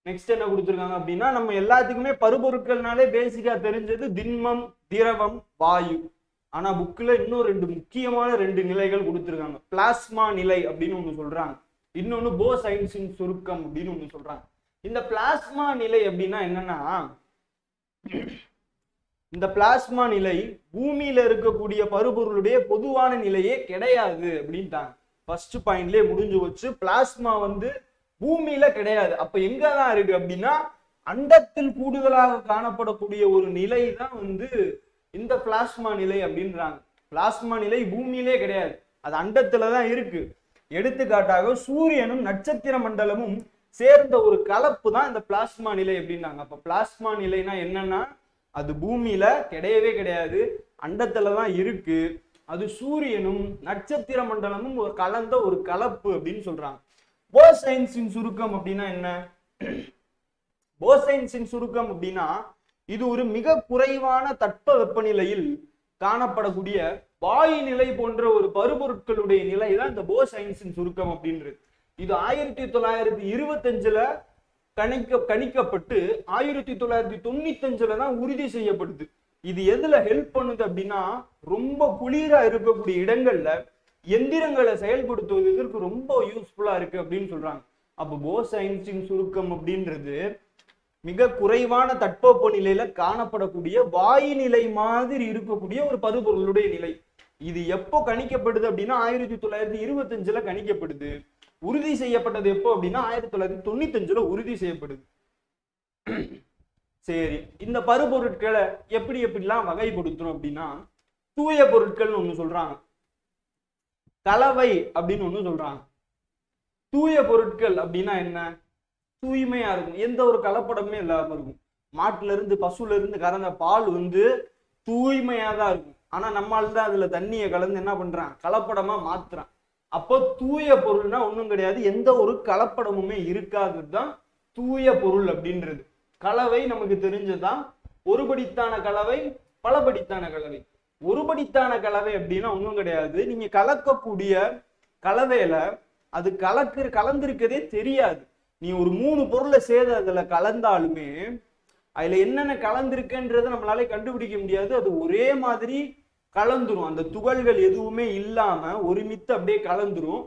நெக்ஸ்ட் என்ன கொடுத்துருக்காங்க அப்படின்னா, நம்ம எல்லாத்துக்குமே பருப்பொருட்கள்னாலே பேசிக்கா தெரிஞ்சது திண்மம், திரவம், வாயு. ஆனா புக்ல இன்னும் முக்கியமான 2 நிலைகள் கொடுத்துருக்காங்க. பிளாஸ்மா நிலை அப்படின்னு ஒண்ணு சொல்றாங்க, இன்னொன்னு போசைன்ஸின் சுருக்கம் அப்படின்னு ஒண்ணு சொல்றாங்க. இந்த பிளாஸ்மா நிலை அப்படின்னா என்னன்னா, இந்த பிளாஸ்மா நிலை பூமியில இருக்கக்கூடிய பருப்பொருளுடைய பொதுவான நிலையே கிடையாது அப்படின்ட்டாங்க. ஃபர்ஸ்ட் பாயிண்ட்லயே முடிஞ்சு வச்சு, பிளாஸ்மா வந்து பூமியில கிடையாது. அப்ப எங்கதான் இருக்கு அப்படின்னா அண்டத்தில் கூடுதலாக காணப்படக்கூடிய ஒரு நிலை தான் வந்து இந்த பிளாஸ்மா நிலை அப்படின்றாங்க. பிளாஸ்மா நிலை பூமியிலே கிடையாது, அது அண்டத்துலதான் இருக்கு. எடுத்துக்காட்டாக சூரியனும் நட்சத்திர மண்டலமும் சேர்ந்த ஒரு கலப்பு தான் இந்த பிளாஸ்மா நிலை அப்படின்னாங்க. அப்ப பிளாஸ்மா நிலைனா என்னன்னா அது பூமியில கிடையவே கிடையாது, அண்டத்துலதான் இருக்கு. அது சூரியனும் நட்சத்திர மண்டலமும் ஒரு கலந்த ஒரு கலப்பு அப்படின்னு சொல்றாங்க. போசைன்ஸின் சுருக்கம் அப்படின்னா என்ன? போசைன்ஸின் சுருக்கம் அப்படின்னா இது ஒரு மிக குறைவான தட்ப வெப்பநிலையில் காணப்படக்கூடிய வாயு நிலை போன்ற ஒரு பருப்பொருட்களுடைய நிலை தான் இந்த போசைன்ஸின் சுருக்கம் அப்படின்றது. இது 1925ல கணிக்கப்பட்டு 1995ல தான் உறுதி செய்யப்படுது. இது எதுல ஹெல்ப் பண்ணுது அப்படின்னா ரொம்ப குளிரா இருக்கக்கூடிய இடங்கள்ல எந்திரங்களை செயல்படுத்துவதற்கு ரொம்ப யூஸ்ஃபுல்லா இருக்கு அப்படின்னு சொல்றாங்க. அப்போ போசைன்ஸின் சுருக்கம் அப்படின்றது மிக குறைவான தட்பவெப்ப நிலையில காணப்படக்கூடிய வாயு நிலை மாதிரி இருக்கக்கூடிய ஒரு பருப்பொருளுடைய நிலை. இது எப்போ கணிக்கப்படுது அப்படின்னா 1925ல கணிக்கப்படுது. உறுதி செய்யப்பட்டது எப்போ அப்படின்னா 1995ல உறுதி செய்யப்படுது. சரி, இந்த பருப்பொருட்களை எப்படி எப்படிலாம் வகைப்படுத்துறோம் அப்படின்னா தூய பொருட்கள்னு ஒண்ணு சொல்றாங்க, கலவை அப்படின்னு ஒண்ணு சொல்றாங்க. தூய பொருட்கள் அப்படின்னா என்ன? தூய்மையா இருக்கும், எந்த ஒரு கலப்படமே இல்லாம இருக்கும். மாட்டுல இருந்து பசுல இருந்து கறந்த பால் வந்து தூய்மையா தான் இருக்கும். ஆனா நம்மால் தான் அதுல தண்ணியை கலந்து என்ன பண்றான், கலப்படமா மாத்துறான். அப்போ தூய பொருள்னா ஒண்ணும் கிடையாது, எந்த ஒரு கலப்படமுமே இருக்காதுதான் தூய பொருள் அப்படின்றது. கலவை நமக்கு தெரிஞ்சதுதான், ஒருபடித்தான கலவை, பலபடித்தான கலவை. ஒருபடித்தான கலவை அப்படின்னா ஒண்ணும் கிடையாது, நீங்க கலக்கக்கூடிய கலவையில அது கலந்திருக்கதே தெரியாது. நீ ஒரு 3 பொருளை சேர்த்து அதுல கலந்தாலுமே அதுல என்னென்ன கலந்திருக்குன்றத நம்மளால கண்டுபிடிக்க முடியாது. அது ஒரே மாதிரி கலந்துரும், அந்த துகள்கள் எதுவுமே இல்லாம ஒருமித்து அப்படியே கலந்துரும்.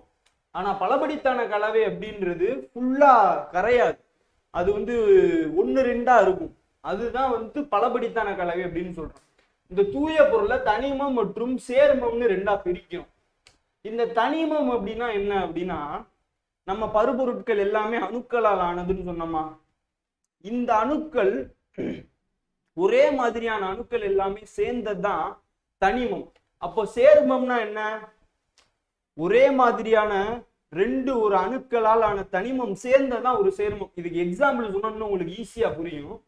ஆனா பலபடித்தான கலவை அப்படின்றது ஃபுல்லா கரையாது, அது வந்து 1-2 இருக்கும். அதுதான் வந்து பலபடித்தான கலவை அப்படின்னு சொல்றோம். இந்த தூய பொருளை தனிமம் மற்றும் சேர்மம்னு 2ஆ பிரிக்கிறோம். இந்த தனிமம் அப்படின்னா என்ன அப்படின்னா நம்ம பருப்பொருட்கள் எல்லாமே அணுக்களால் ஆனதுன்னு சொன்னோமா. இந்த அணுக்கள் ஒரே மாதிரியான அணுக்கள் எல்லாமே சேர்ந்ததுதான் தனிமம். அப்போ சேர்மம்னா என்ன? ஒரே மாதிரியான 2 ஒரு அணுக்களால் ஆன தனிமம் சேர்ந்ததான் ஒரு சேர்மம். இதுக்கு எக்ஸாம்பிள் சொன்னோம்னா உங்களுக்கு ஈஸியா புரியும்.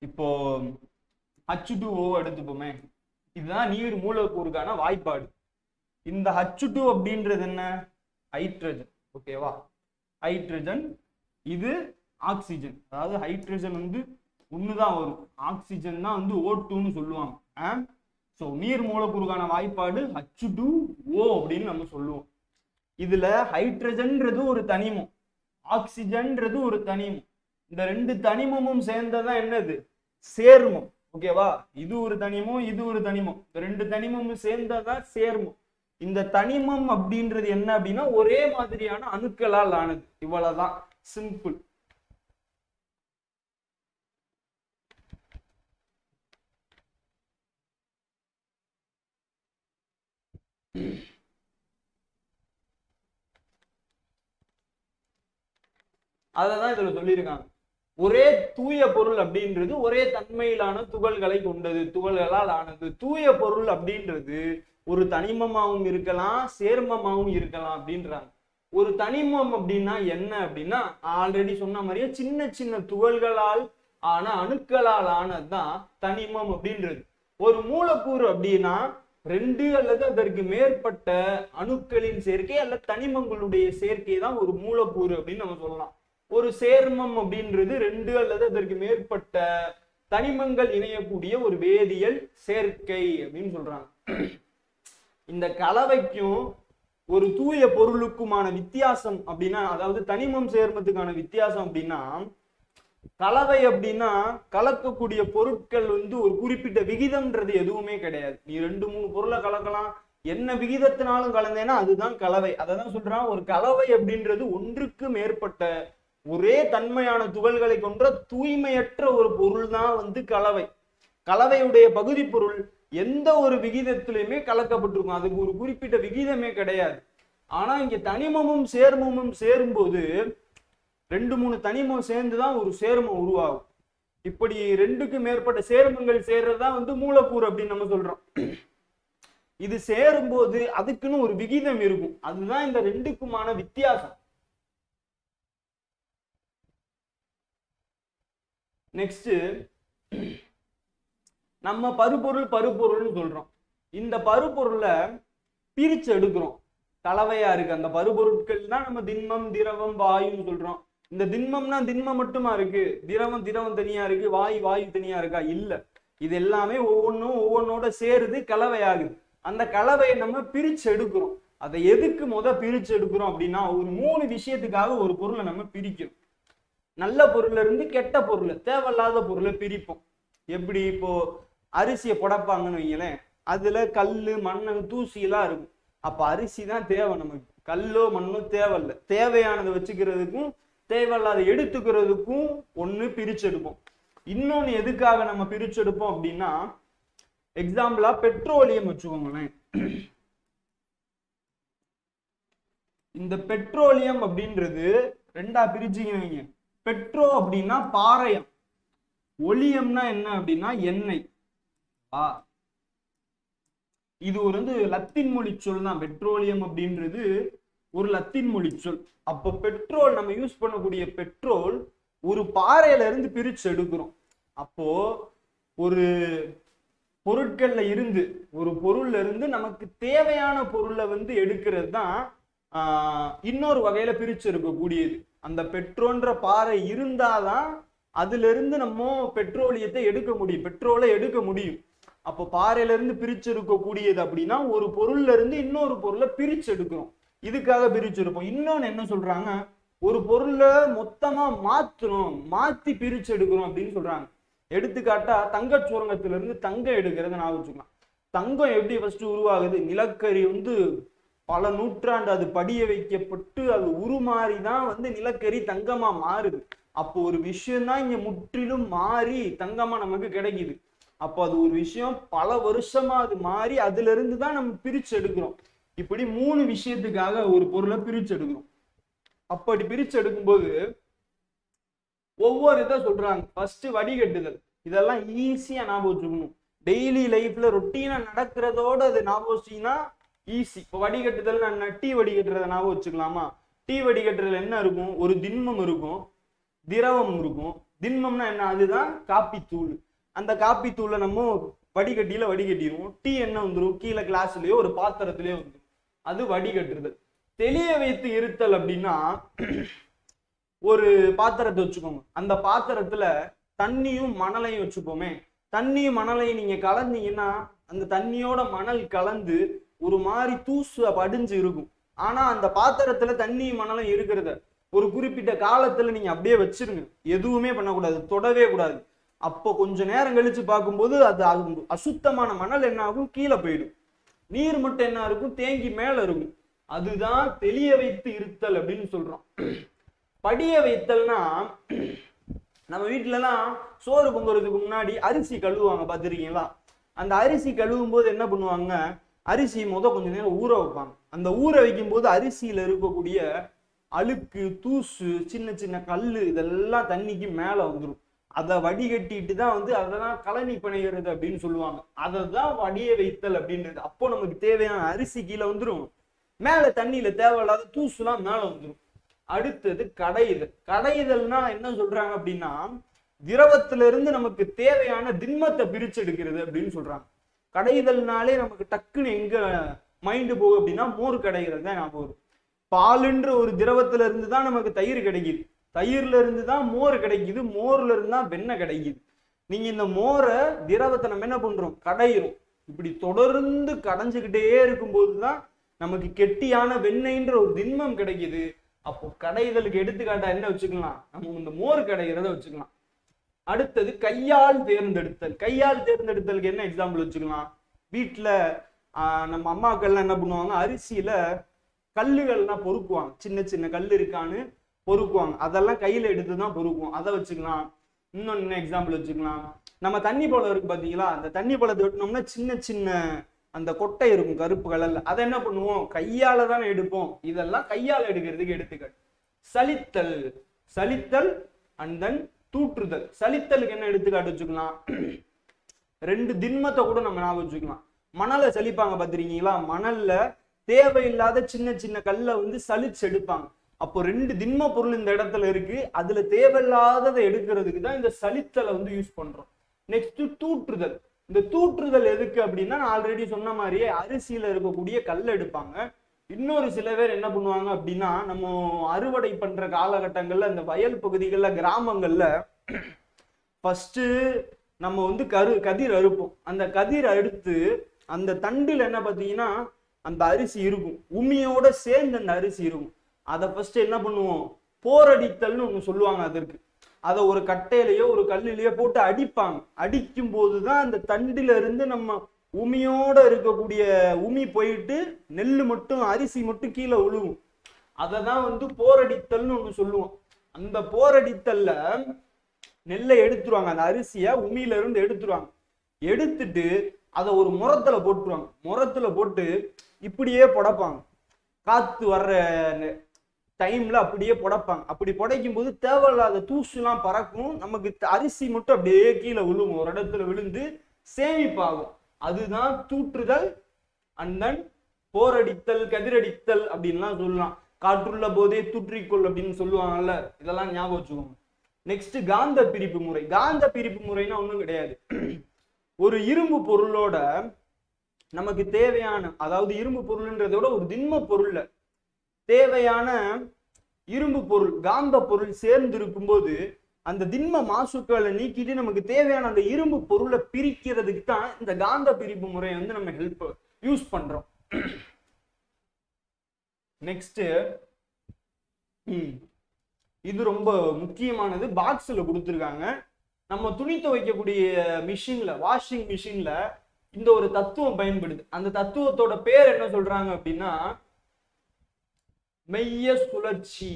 இப்போ H2O எடுத்துப்போமே, இதுதான் நீர் மூலக்கூறுக்கான வாய்ப்பாடு. இந்த H2 அப்படின்றது என்ன? ஹைட்ரஜன். ஓகேவா? ஹைட்ரஜன், இது ஆக்சிஜன். அதாவது ஹைட்ரஜன் வந்து ஒண்ணுதான் வரும், ஆக்சிஜன் தான் வந்து O2ன்னு சொல்லுவாங்க. ஸோ நீர் மூலக்கூறுக்கான வாய்ப்பாடு H2O அப்படின்னு நம்ம சொல்லுவோம். இதுல ஹைட்ரஜன்ன்றது ஒரு தனிமம், ஆக்சிஜன்ன்றது ஒரு தனிமம். இந்த 2 தனிமமும் சேர்ந்ததான் என்னது? சேர்மம். ஓகேவா? இது ஒரு தனிமம், இது ஒரு தனிமம், இந்த 2 தனிமமும் சேர்ந்ததான் சேர்மம். இந்த தனிமம் அப்படின்றது என்ன அப்படின்னா ஒரே மாதிரியான அணுக்களால் ஆனது. இவ்வளவுதான், சிம்பிள். அததான் இதுல சொல்லியிருக்காங்க. ஒரே தூய பொருள் அப்படின்றது ஒரே தன்மையிலான துகள்களை கொண்டது, துகள்களால் ஆனது. தூய பொருள் அப்படின்றது ஒரு தனிமமாகவும் இருக்கலாம், சேர்மமாகவும் இருக்கலாம் அப்படின்றாங்க. ஒரு தனிமம் அப்படின்னா என்ன அப்படின்னா ஆல்ரெடி சொன்ன மாதிரியே சின்ன சின்ன துகள்களால் ஆன அணுக்களால் ஆனதுதான் தனிமம் அப்படின்றது. ஒரு மூலக்கூறு அப்படின்னா 2 அல்லது அதற்கு மேற்பட்ட அணுக்களின் சேர்க்கை அல்லது தனிமங்களுடைய சேர்க்கை தான் ஒரு மூலக்கூறு அப்படின்னு நம்ம சொல்லலாம். ஒரு சேர்மம் அப்படின்றது 2 அல்லது அதற்கு மேற்பட்ட தனிமங்கள் இணையக்கூடிய ஒரு வேதியியல் சேர்க்கை அப்படின்னு சொல்றாங்க. இந்த கலவைக்கும் ஒரு தூய பொருளுக்குமான வித்தியாசம் அப்படின்னா, அதாவது தனிமம் சேர்மத்துக்கான வித்தியாசம் அப்படின்னா, கலவை அப்படின்னா கலக்கக்கூடிய பொருட்கள் வந்து ஒரு குறிப்பிட்ட விகிதம்ன்றது எதுவுமே கிடையாது. நீ 2-3 பொருளை கலக்கலாம், என்ன விகிதத்தினாலும் கலந்தேன்னா அதுதான் கலவை. அதான் சொல்றான், ஒரு கலவை அப்படின்றது ஒன்றுக்கு மேற்பட்ட ஒரே தன்மையான துகள்களை கொண்ட தூய்மையற்ற ஒரு பொருள் தான் வந்து கலவை. கலவையுடைய பகுதி பொருள் எந்த ஒரு விகிதத்திலுமே கலக்கப்பட்டிருக்கும், அதுக்கு ஒரு குறிப்பிட்ட விகிதமே கிடையாது. ஆனா இங்க தனிமமும் சேர்மமும் சேரும்போது 2-3 தனிமம் சேர்ந்துதான் ஒரு சேர்மம் உருவாகும். இப்படி 2க்கு மேற்பட்ட சேர்மங்கள் சேர்றதுதான் வந்து மூலக்கூறு அப்படின்னு நம்ம சொல்றோம். இது சேரும்போது அதுக்குன்னு ஒரு விகிதம் இருக்கும், அதுதான் இந்த 2க்குமான வித்தியாசம். நெக்ஸ்ட் நம்ம பருப்பொருள்னு சொல்றோம். இந்த பருப்பொருளை பிரிச்சு எடுக்கிறோம். கலவையா இருக்கு அந்த பருப்பொருட்கள் தான் நம்ம திண்மம், திரவம், வாயுன்னு சொல்றோம். இந்த திண்மம்னா திண்மம் மட்டுமா இருக்கு, திரவம் தனியா இருக்கு, வாயு தனியா இருக்கா? இல்ல, இது எல்லாமே ஒவ்வொன்னோட சேருது, கலவையாகுது. அந்த கலவையை நம்ம பிரிச்சு எடுக்கிறோம். அதை எதுக்கு பிரிச்சு எடுக்கிறோம் அப்படின்னா, ஒரு 3 விஷயத்துக்காக ஒரு பொருளை நம்ம பிரிக்கிறோம். நல்ல பொருள்ல இருந்து கெட்ட பொருள், தேவையில்லாத பொருளை பிரிப்போம். எப்படி இப்போ அரிசியை புடப்பாங்கன்னு வைங்களேன், அதுல கல்லு, மண்ணு, தூசி எல்லாம் இருக்கும். அப்ப அரிசி தான் தேவை நமக்கு, கல்லோ மண்ணோ தேவையில்லை. தேவையானதை வச்சுக்கிறதுக்கும் தேவையில்லாத எடுத்துக்கிறதுக்கும் ஒண்ணு பிரிச்செடுப்போம். இன்னொன்னு எதுக்காக நம்ம பிரிச்செடுப்போம் அப்படின்னா, எக்ஸாம்பிளா பெட்ரோலியம் வச்சுக்கோங்களேன். இந்த பெட்ரோலியம் அப்படின்றது 2ஆ பிரிச்சுக்குவீங்க. பெட்ரோ அப்படின்னா பாறையம், ஒலியம்னா என்ன அப்படின்னா எண்ணெய். இது ஒரு லத்தீன் மொழி சொல் தான். பெட்ரோலியம் அப்படின்றது ஒரு லத்தீன் மொழி சொல். அப்போ பெட்ரோல், நம்ம யூஸ் பண்ணக்கூடிய பெட்ரோல் ஒரு பாறையில இருந்து பிரிச்சு எடுக்கிறோம். அப்போ ஒரு பொருட்கள்ல இருந்து, ஒரு பொருள்ல இருந்து நமக்கு தேவையான பொருளை எடுக்கிறது தான் இன்னொரு வகையில பிரிச்சு இருக்கக்கூடியது. அந்த பெட்ரோல்ன்ற பாறை இருந்தாதான் அதுல இருந்து நம்ம பெட்ரோலியத்தை எடுக்க முடியும், பெட்ரோலை எடுக்க முடியும். அப்போ பாறையில இருந்து பிரிச்சு இருக்கக்கூடியது அப்படின்னா ஒரு பொருள்ல இருந்து இன்னொரு பொருளை பிரிச்சு எடுக்கிறோம், இதுக்காக பிரிச்சு இருப்போம். இன்னொன்னு என்ன சொல்றாங்க, ஒரு பொருளை மொத்தமா மாத்தி பிரிச்சு எடுக்கிறோம் அப்படின்னு சொல்றாங்க. எடுத்துக்காட்டா தங்க சுரங்கத்துல இருந்து தங்கம் எடுக்கிறத நான் வச்சுக்கலாம். தங்கம் எப்படி ஃபர்ஸ்ட் உருவாகுது, நிலக்கரி பல நூற்றாண்டு அது படிய வைக்கப்பட்டு அது உருமாறிதான் நிலக்கரி தங்கமா மாறுது. அப்போ ஒரு விஷயம்தான் இங்க முற்றிலும் மாறி தங்கமா நமக்கு கிடைக்குது. அப்போ அது ஒரு விஷயம் பல வருஷமா அது மாறி அதுல இருந்து தான் நம்ம பிரிச்சு எடுக்கிறோம். இப்படி 3 விஷயத்துக்காக ஒரு பொருளை பிரிச்சு எடுக்கிறோம். அப்படி பிரிச்சு எடுக்கும்போது ஒவ்வொரு இதை சொல்றாங்க. ஃபர்ஸ்ட் வடிகட்டுதல், இதெல்லாம் ஈஸியா ஞாபகம் வச்சுக்கணும். டெய்லி லைஃப்ல ரொட்டீனா நடக்கிறதோட அது ஞாபகம் வச்சீங்கன்னா ஈஸி. இப்போ வடிகட்டுதல், நான் டீ வடிகட்டுறதை ஞாபகம் வச்சுக்கலாமா? டீ வடிகட்டுறதுல என்ன இருக்கும், ஒரு திண்மம் இருக்கும், திரவம் இருக்கும். திண்மம்னா என்ன, அதுதான் காப்பி தூள். அந்த காப்பி தூளை நம்ம வடிகட்டிடுவோம். டீ என்ன வந்துடும், கீழே கிளாஸ்லயோ ஒரு பாத்திரத்திலயோ வந்துடும். அது வடிகட்டுதல். தெளிய வைத்து இருத்தல் அப்படின்னா, ஒரு பாத்திரத்தை வச்சுக்கோங்க, அந்த பாத்திரத்துல தண்ணியும் மணலையும் வச்சுப்போமே. தண்ணியும் மணலையும் நீங்க கலந்தீங்கன்னா அந்த தண்ணியோட மணல் கலந்து ஒரு மாதிரி தூசு படிஞ்சு இருக்கும். ஆனா அந்த பாத்திரத்துல தண்ணி மணலும் இருக்கிறத ஒரு குறிப்பிட்ட காலத்துல நீங்க அப்படியே வச்சிருங்க, எதுவுமே பண்ணக்கூடாது, தொடவே கூடாது. அப்போ கொஞ்ச நேரம் கழிச்சு பார்க்கும்போது அது அசுத்தமான மணல் என்ன ஆகும், கீழே போயிடும். நீர் மட்டும் என்ன இருக்கும், தேங்கி மேல இருக்கும். அதுதான் தெளிய வைத்து இருத்தல் அப்படின்னு சொல்றோம். படிய வைத்தல்னா, நம்ம வீட்டுல எல்லாம் சோறு பொங்குறதுக்கு முன்னாடி அரிசி கழுவுவாங்க, பார்த்துருக்கீங்களா? அந்த அரிசி கழுவும் போது என்ன பண்ணுவாங்க, அரிசி கொஞ்ச நேரம் ஊற வைப்பாங்க. அந்த ஊற வைக்கும் போது அரிசியில இருக்கக்கூடிய அழுக்கு, தூசு, சின்ன சின்ன கல்லு இதெல்லாம் தண்ணிக்கு மேல வந்துடும். அதை வடிகட்டிட்டு தான் அதெல்லாம் கழனி பிணைகிறது அப்படின்னு சொல்லுவாங்க. அதை தான் வடிய வைத்தல் அப்படின்றது. அப்போ நமக்கு தேவையான அரிசி கீழே வந்துடும், மேல தண்ணியில தேவையில்லாத தூசுலாம் மேல வந்துடும். அடுத்தது கடையுதல். கடையுதல்னா என்ன சொல்றாங்க அப்படின்னா, திரவத்துல இருந்து நமக்கு தேவையான திண்மத்தை பிரிச்சு எடுக்கிறது அப்படின்னு சொல்றாங்க. கடைதல்னாலே நமக்கு டக்குன்னு எங்க மைண்டு போகும் அப்படின்னா மோர் கடைகிறது தான் ஞாபகம் வரும். பாலுன்ற ஒரு திரவத்துல இருந்து தான் நமக்கு தயிர் கிடைக்குது, தயிர்ல இருந்து தான் மோர் கிடைக்குது, மோர்ல இருந்து தான் வெண்ணெய் கிடைக்குது. நீங்க இந்த மோரை திரவத்தை நம்ம என்ன பண்றோம், கடையிறோம். இப்படி தொடர்ந்து கடைஞ்சுக்கிட்டே இருக்கும்போதுதான் நமக்கு கெட்டியான வெண்ணெய்ன்ற ஒரு திண்மம் கிடைக்குது. அப்போ கடைதலுக்கு எடுத்துக்காட்டா என்ன வச்சுக்கலாம், நம்ம இந்த மோர் கடைகிறத வச்சுக்கலாம். அடுத்தது கையால் தேர்ந்தெடுத்தல். கையால் தேர்ந்தெடுத்தலுக்கு என்ன எக்ஸாம்பிள் வச்சுக்கலாம், வீட்டுல நம்ம அம்மாக்கள்லாம் என்ன பண்ணுவாங்க, அரிசியில கல்லுகள்லாம் பொறுக்குவாங்க, சின்ன சின்ன கல் இருக்கான்னு பொறுக்குவாங்க, அதெல்லாம் கையில எடுத்துதான் பொறுக்குவோம், அதை வச்சுக்கலாம். இன்னொன்னு எக்ஸாம்பிள் வச்சுக்கலாம், நம்ம தண்ணி பழம் இருக்கு பாத்தீங்களா, அந்த தண்ணி பழத்தை வெட்டினோம்னா சின்ன சின்ன அந்த கொட்டை இருக்கும் கருப்பு கலர்ல, அதை என்ன பண்ணுவோம், கையால தானே எடுப்போம். இதெல்லாம் கையால எடுக்கிறதுக்கு எடுத்துக்காட்டு. சலித்தல், சலித்தல் அண்ட் தென் தூற்றுதல். சலித்தலுக்கு என்ன எடுத்துக்காட்டு வச்சுக்கலாம், ரெண்டு திண்மத்தை கூட நம்ம ஞாபகம் வச்சுக்கலாம். மணலை சலிப்பாங்க பாத்திருக்கீங்களா, மணல்ல தேவையில்லாத சின்ன சின்ன கல்லை வந்து சலிச்சு எடுப்பாங்க. அப்போ ரெண்டு திண்ம பொருள் இந்த இடத்துல இருக்கு, அதுல தேவையில்லாததை எடுக்கிறதுக்கு தான் இந்த சலித்தலை வந்து யூஸ் பண்றோம். நெக்ஸ்ட் தூற்றுதல். இந்த தூற்றுதல் எதுக்கு அப்படின்னா, நான் ஆல்ரெடி சொன்ன மாதிரியே அரிசியில இருக்கக்கூடிய கல் எடுப்பாங்க. இன்னொரு சில பேர் என்ன பண்ணுவாங்க அப்படின்னா, நம்ம அறுவடை பண்ற காலகட்டங்கள்ல இந்த வயல் பகுதிகள்ல கிராமங்கள்ல ஃபர்ஸ்ட் நம்ம வந்து கதிர் அறுப்போம். அந்த கதிர் அறுத்து அந்த தண்டில் என்ன பார்த்தீங்கன்னா அந்த அரிசி இருக்கும், உமியோட சேர்ந்து அந்த அரிசி இருக்கும். அதை ஃபர்ஸ்ட் என்ன பண்ணுவோம், போரடித்தல்னு ஒன்று சொல்லுவாங்க. அதற்கு அதை ஒரு கட்டையிலையோ ஒரு கல்லிலேயோ போட்டு அடிப்பாங்க. அடிக்கும் போதுதான் அந்த தண்டில இருந்து நம்ம உமியோட இருக்கக்கூடிய உமி போயிட்டு நெல் மட்டும் அரிசி மட்டும் கீழே விழுவும். அதை தான் வந்து போரடித்தல்னு ஒன்று சொல்லுவோம். அந்த போரடித்தல்ல நெல்லை எடுத்துருவாங்க, அந்த அரிசியை உமியில இருந்து எடுத்துருவாங்க. எடுத்துட்டு அதை ஒரு முறத்துல போட்டுருவாங்க. முறத்துல போட்டு இப்படியே புடைப்பாங்க. காத்து வர்ற டைம்ல அப்படியே புடைப்பாங்க. அப்படி புடைக்கும் போது தேவையில்லாத தூசுலாம் பறக்கும், நமக்கு அரிசி மட்டும் அப்படியே கீழே விழுவும், ஒரு இடத்துல விழுந்து சேமிப்பாகும். அதுதான் தூற்றுதல் அண்ட் தென் போரடித்தல், கதிரடித்தல் அப்படின்லாம் சொல்லலாம். காற்றுள்ள போதே தூற்றிக்கொள் அப்படின்னு சொல்லுவாங்கல்ல, இதெல்லாம் ஞாபகம் வச்சுக்கோங்க. நெக்ஸ்ட் காந்த பிரிப்பு முறை. காந்த பிரிப்பு முறைன்னா ஒண்ணும் கிடையாது, ஒரு இரும்பு பொருளோட நமக்கு தேவையான, அதாவது இரும்பு பொருள்ன்றதோட ஒரு திண்ம பொருள்ல தேவையான இரும்பு பொருள் காந்த பொருள் சேர்ந்து இருக்கும்போது அந்த திண்ம மாசுக்களை நீக்கிட்டு நமக்கு தேவையான அந்த இரும்பு பொருளை பிரிக்கிறதுக்கு தான் இந்த காந்த பிரிப்பு முறையை வந்து நம்ம யூஸ் பண்றோம். நெக்ஸ்ட் இது ரொம்ப முக்கியமானது, பாக்ஸ்ல கொடுத்துருக்காங்க. நம்ம துணி துவைக்கக்கூடிய மிஷின்ல, வாஷிங் மிஷின்ல இந்த ஒரு தத்துவம் பயன்படுது. அந்த தத்துவத்தோட பேர் என்ன சொல்றாங்க அப்படின்னா மெய்ய சுழற்சி,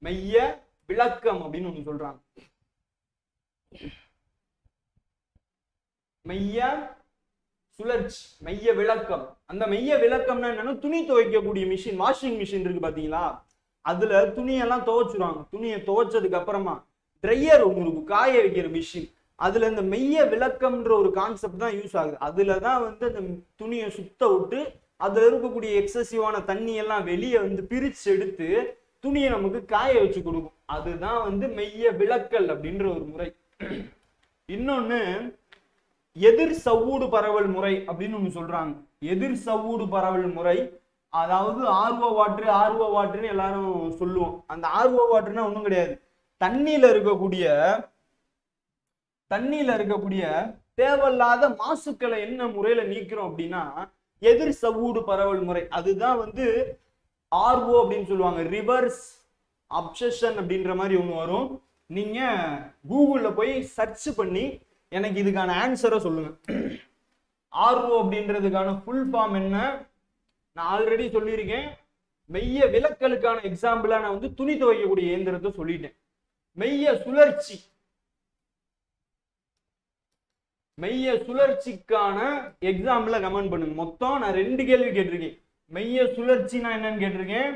மெய்ய விளக்கம் அப்படின்னு ஒண்ணு சொல்றாங்க. மெய்ய சுழற்சி, மெய்ய விளக்கம். அந்த மெய்ய விளக்கம்னா என்னன்னா, துணி துவைக்கக்கூடிய மிஷின், வாஷிங் மிஷின் இருக்கு பாத்தீங்களா, அதுல துணியெல்லாம் துவைச்சிருவாங்க. துணியை துவைச்சதுக்கு அப்புறமா ட்ரையர் ஒன்று இருக்கும், காய வைக்கிற மிஷின். அதுல இந்த மெய்ய விளக்கம்ன்ற ஒரு கான்செப்ட் தான் யூஸ் ஆகுது. அதுலதான் வந்து அந்த துணியை சுத்த விட்டு அதுல இருக்கக்கூடிய எக்ஸசிவான தண்ணி எல்லாம் வெளியே வந்து பிரிச்சு எடுத்து துணியை நமக்கு காய வச்சு கொடுக்கும். அதுதான் வந்து மெய்ய விளக்கல் அப்படின்ற ஒரு முறை. இன்னொன்னு எதிர் சவ்வூடு பரவல் முறை அப்படின்னு ஒண்ணு சொல்றாங்க. எதிர் சவ்வூடு பரவல் முறை, அதாவது ஆர்வோ வாட்டர்னு எல்லாரும் சொல்லுவோம். அந்த ஆர்வோ வாட்டர்னா ஒண்ணும் கிடையாது, தண்ணியில இருக்கக்கூடிய தேவையில்லாத மாசுக்களை என்ன முறையில நீக்கிறோம் அப்படின்னா எதிர் சவ்வூடு பரவல் முறை. அதுதான் வந்து ஆர்ஓ அப்படின்னு சொல்லுவாங்க, ரிவர்ஸ் அப்சஷன் அப்படின்ற மாதிரி ஒண்ணு வரும். நீங்க கூகுள்ல போய் சர்ச் பண்ணி எனக்கு இதுக்கான ஆன்சரை சொல்லுங்க. ஆர்ஓ அப்படின்றதுக்கான ஃபுல் ஃபார்ம் என்ன, நான் ஆல்ரெடி சொல்லியிருக்கேன். மெய்ய விளக்கலுக்கான எக்ஸாம்பிளா நான் வந்து துணி துவைக்கக்கூடிய இயந்திரத்தை சொல்லிட்டேன். மெய்ய சுழற்சி, மெய்ய சுழற்சிக்கான எக்ஸாம்பிள கமெண்ட் பண்ணுங்க. மொத்தம் நான் 2 கேள்வி கேட்டிருக்கேன். மெய்ய சுழற்சினா என்னன்னு கேட்டிருக்கேன்,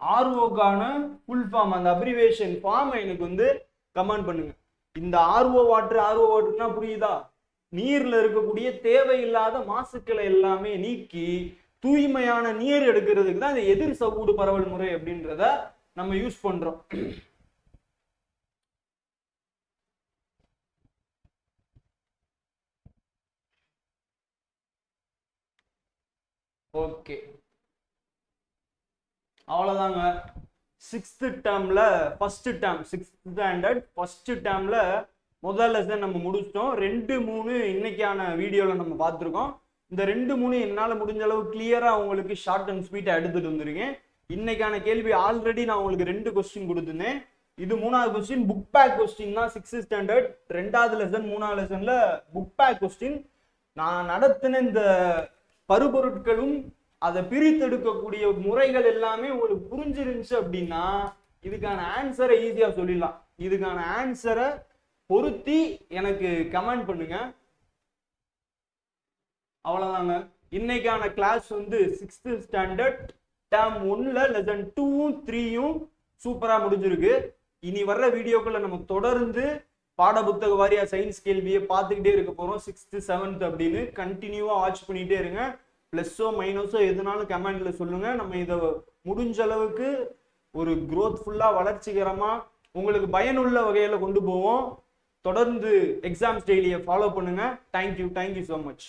ஆர்ஓக்கான ஃபுல் ஃபார்ம், அந்த அப்ரிவேஷன் ஃபார்ம் எனக்கு வந்து கமெண்ட் பண்ணுங்க. இந்த ஆர்ஓ வாட்டர்னா புரியுதா, நீர்ல இருக்கக்கூடிய தேவையில்லாத மாசுக்களை எல்லாமே நீக்கி தூய்மையான நீர் எடுக்கிறதுக்கு தான் இந்த எதிர் சவ்வூடு பரவல் முறை அப்படின்றத நம்ம யூஸ் பண்றோம். ஓகே, அவ்வளவுதாங்க. 6th டேர்ம்ல first term 6th standard first டேர்ம்ல முதல் லெசன் நம்ம முடிச்சிட்டோம். 2, 3 இன்னைக்கான வீடியோல நம்ம பார்த்துருக்கோம். இந்த 2, 3 என்னால முடிஞ்ச அளவு கிளியரா உங்களுக்கு ஷார்ட் அண்ட் ஸ்வீட்டா எடுத்துட்டு வந்திருக்கேன். இன்னைக்கான கேள்வி ஆல்ரெடி நான் உங்களுக்கு 2 கொஸ்டின் கொடுத்துருந்தேன். இது 3வது கொஸ்டின், புக் பேக் கொஸ்டின் தான். 6th ஸ்டாண்டர்ட் 2வது லெசன் 3வது லெசன்ல புக் பேக் கொஸ்டின். நான் நடத்தின இந்த பருப்பொருட்களும் அதை பிரித்தெடுக்கக்கூடிய முறைகள் எல்லாமே உங்களுக்கு புரிஞ்சிருந்துச்சு அப்படின்னா இதுக்கான ஆன்சரை ஈஸியா சொல்லிடலாம். இதுக்கான ஆன்சரை பொருத்தி எனக்கு கமெண்ட் பண்ணுங்க. அவ்வளவுதாங்க. இன்னைக்கான கிளாஸ் வந்து 6th ஸ்டாண்டர்ட் டேர்ம் 1ல லெசன் 2ம் 3யும் சூப்பரா முடிஞ்சிருக்கு. இனி வர்ற வீடியோக்களை நம்ம தொடர்ந்து பாட புத்தக வாரியா சயின்ஸ் கேள்வியை பார்த்துக்கிட்டே இருக்க போறோம். 6th 7th அப்படின்னு கண்டினியூவா வாட்ச் பண்ணிட்டே இருங்க. பிளஸோ மைனஸோ எதுனாலும் கமெண்ட்ல சொல்லுங்க. நம்ம இதை முடிஞ்ச அளவுக்கு ஒரு growthஃபுல்லா வளர்ச்சிகரமா உங்களுக்கு பயனுள்ள வகையில கொண்டு போவோம். தொடர்ந்து எக்ஸாம்ஸ் டெய்லியை ஃபாலோ பண்ணுங்க. Thank you so much.